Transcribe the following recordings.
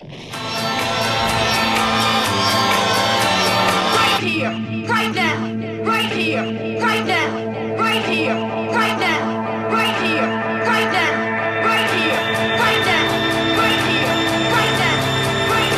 Right here, right now, right here, right now, right here, right now, right here, right now, right here, right now, right here, right now, right here, right now, right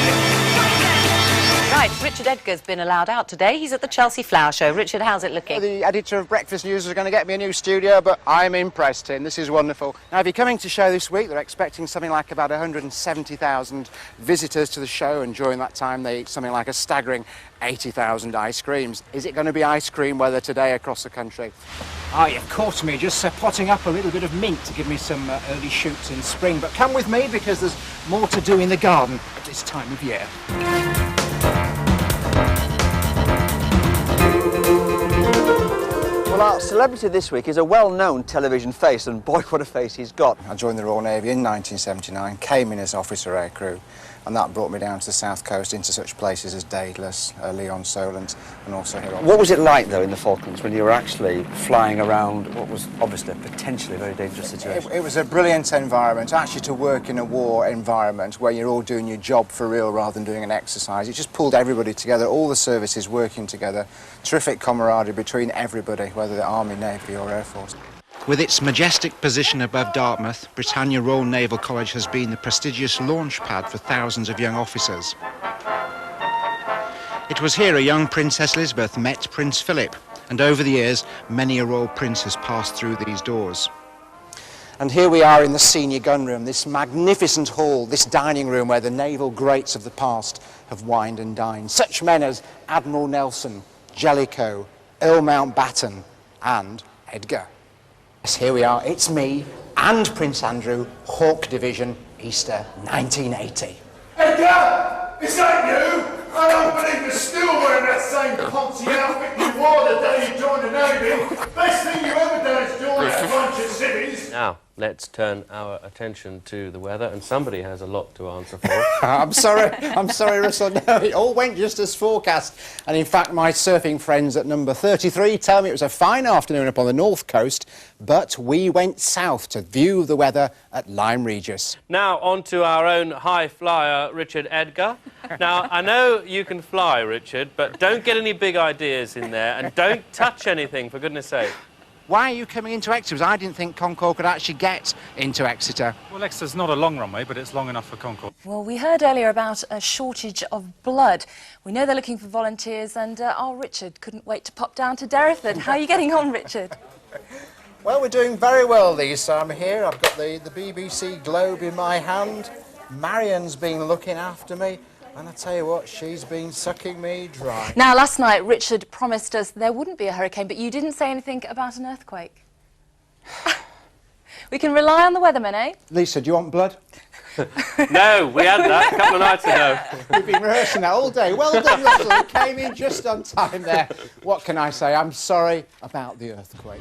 here, right now. Right, Richard Edgar's been allowed out today. He's at the Chelsea Flower Show. Richard, how's it looking? The editor of Breakfast News is going to get me a new studio, but I'm impressed, Tim. This is wonderful. Now, if you're coming to show this week, they're expecting something like about 170,000 visitors to the show, and during that time they eat something like a staggering 80,000 ice creams. Is it going to be ice cream weather today across the country? Ah, you've caught me just potting up a little bit of mint to give me some early shoots in spring. But come with me, because there's more to do in the garden at this time of year. Well, our celebrity this week is a well-known television face, and boy, what a face he's got. I joined the Royal Navy in 1979, came in as officer aircrew, and that brought me down to the south coast into such places as Daedalus, Leon Solent, and also here. What was it like, though, in the Falklands when you were actually flying around what was obviously a potentially very dangerous situation? It was a brilliant environment, actually, to work in a war environment where you're all doing your job for real rather than doing an exercise. It just pulled everybody together, all the services working together, terrific camaraderie between everybody, whether the Army, Navy or Air Force. With its majestic position above Dartmouth, Britannia Royal Naval College has been the prestigious launch pad for thousands of young officers. It was here a young Princess Elizabeth met Prince Philip, and over the years, many a royal prince has passed through these doors. And here we are in the senior gun room, this magnificent hall, this dining room where the naval greats of the past have wined and dined. Such men as Admiral Nelson, Jellicoe, Earl Mountbatten and Edgar. Yes, here we are, it's me and Prince Andrew, Hawk Division, Easter 1980. Edgar! Is that you? I don't believe you're still wearing that same poncy outfit you wore the day you joined the Navy. Best thing you ever done is join that bunch of civvies. Now, let's turn our attention to the weather, and somebody has a lot to answer for. I'm sorry, Russell, no, it all went just as forecast. And in fact, my surfing friends at number 33 tell me it was a fine afternoon up on the north coast, but we went south to view the weather at Lyme Regis. Now, on to our own high flyer, Richard Edgar. Now, I know you can fly, Richard, but don't get any big ideas in there, and don't touch anything, for goodness sake. Why are you coming into Exeter? Because I didn't think Concorde could actually get into Exeter. Well, Exeter's not a long runway, but it's long enough for Concorde. Well, we heard earlier about a shortage of blood. We know they're looking for volunteers, and our Richard couldn't wait to pop down to Derriford. How are you getting on, Richard? Well, we're doing very well, Lisa. I'm here, I've got the BBC Globe in my hand. Marion's been looking after me. And I tell you what, she's been sucking me dry. Now, last night, Richard promised us there wouldn't be a hurricane, but you didn't say anything about an earthquake. We can rely on the weathermen, eh? Lisa, do you want blood? No, we had that a couple of nights ago. We've been rehearsing that all day. Well done, Russell. You came in just on time there. What can I say? I'm sorry about the earthquake.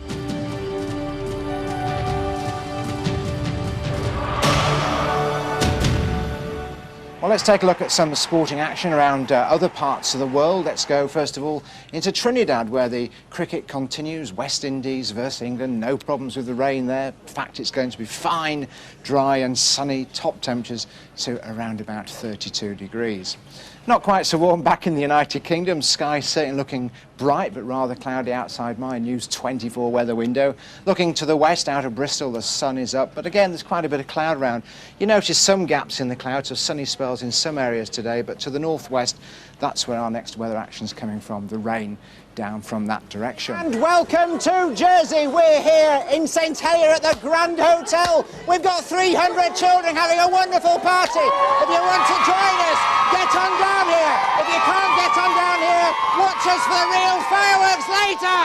Well, let's take a look at some sporting action around other parts of the world. Let's go, first of all, into Trinidad, where the cricket continues. West Indies versus England, no problems with the rain there. In fact, it's going to be fine, dry and sunny, top temperatures to around about 32 degrees. Not quite so warm back in the United Kingdom. Sky certainly looking bright, but rather cloudy outside my News 24 weather window. Looking to the west, out of Bristol, the sun is up, but again, there's quite a bit of cloud around. You notice some gaps in the clouds, so sunny spells in some areas today, but to the northwest, that's where our next weather action's coming from, the rain down from that direction. And welcome to Jersey. We're here in St Helier at the Grand Hotel. We've got 300 children having a wonderful party. If you want to join us, get on down here. If you can't get on down here, watch us for the real fireworks later.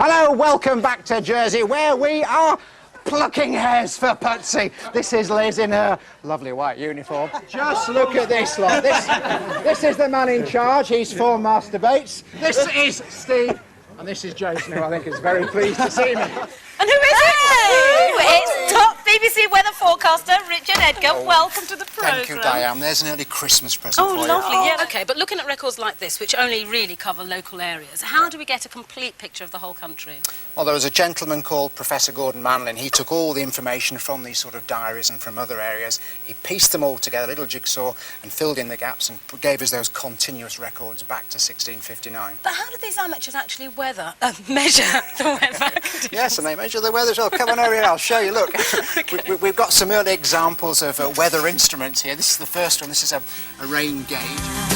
Hello, welcome back to Jersey, where we are plucking hairs for Putsy. This is Liz in her lovely white uniform. Just look at this lot. This is the man in charge. He's former Master Bates. This is Steve. And this is Jason, who I think is very pleased to see me. And who is it? It's Top BBC weather forecaster Richard Edgar. Welcome to the programme. Thank you, Diane. There's an early Christmas present Oh, for you. lovely, yeah. OK, but looking at records like this, which only really cover local areas, how do we get a complete picture of the whole country? Well, there was a gentleman called Professor Gordon Manlin. He took all the information from these sort of diaries and from other areas. He pieced them all together, a little jigsaw, and filled in the gaps and gave us those continuous records back to 1659. But how do these amateurs actually measure the weather conditions? Yes, and they measure the weather as well. Come on over here, I'll show you. Look, we've got some early examples of weather instruments here. This is the first one. This is a rain gauge.